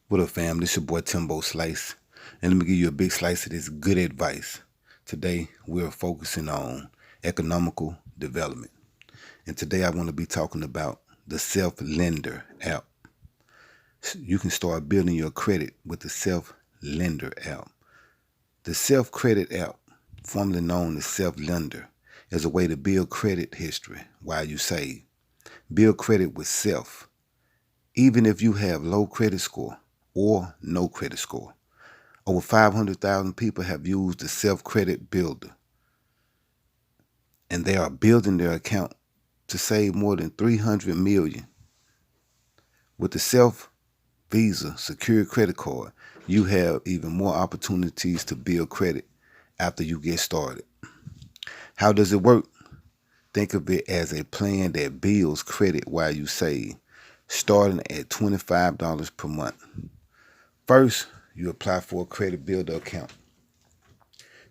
What up, fam? This your boy Timbo Slice, and let me give you a big slice of this good advice. Today, we're focusing on economical development. And today, I want to be talking about the Self Lender app. You can start building your credit with the Self Lender app. The Self Credit app, formerly known as Self Lender, is a way to build credit history while you save. Build credit with self, even if you have low credit score or no credit score. Over 500,000 people have used the Self-Credit Builder, and they are building their account to save more than $300 million. With the Self Visa Secure Credit Card, you have even more opportunities to build credit after you get started. How does it work? Think of it as a plan that builds credit while you save, starting at $25 per month. First, you apply for a credit builder account.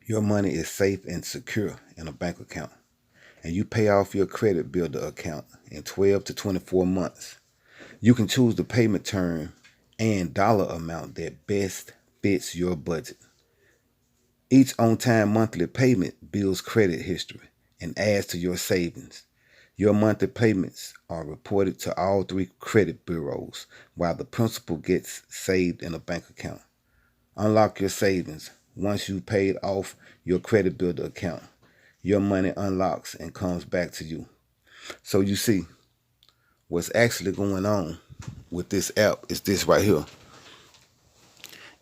Your money is safe and secure in a bank account, and you pay off your credit builder account in 12 to 24 months. You can choose the payment term and dollar amount that best fits your budget. Each on-time monthly payment builds credit history and adds to your savings. Your monthly payments are reported to all three credit bureaus, while the principal gets saved in a bank account. Unlock your savings. Once you paid off your credit builder account, your money unlocks and comes back to you. So you see, what's actually going on with this app is this right here.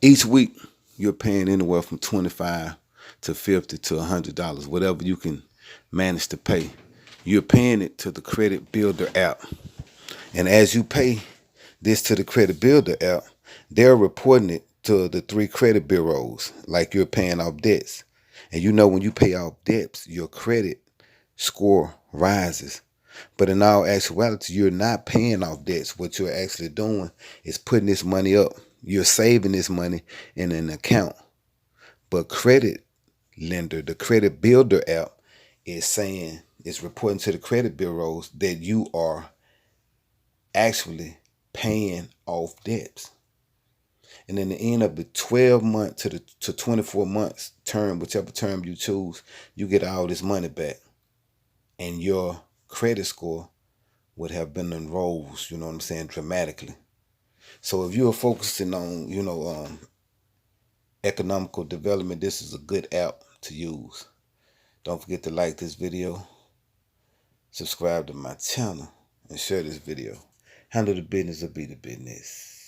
Each week, you're paying anywhere from $25 to $50 to $100, whatever you can manage to pay. You're paying it to the Credit Builder app. And as you pay this to the Credit Builder app, they're reporting it to the three credit bureaus like you're paying off debts. And you know when you pay off debts, your credit score rises. But in all actuality, you're not paying off debts. What you're actually doing is putting this money up. You're saving this money in an account. But Credit Lender, the Credit Builder app, is saying, it's reporting to the credit bureaus that you are actually paying off debts. And in the end of the 12-month to 24 months term, whichever term you choose, you get all this money back. And your credit score would have been in rolls, dramatically. So if you're focusing on, economical development, this is a good app to use. Don't forget to like this video, subscribe to my channel, and share this video. Handle the business or be the business.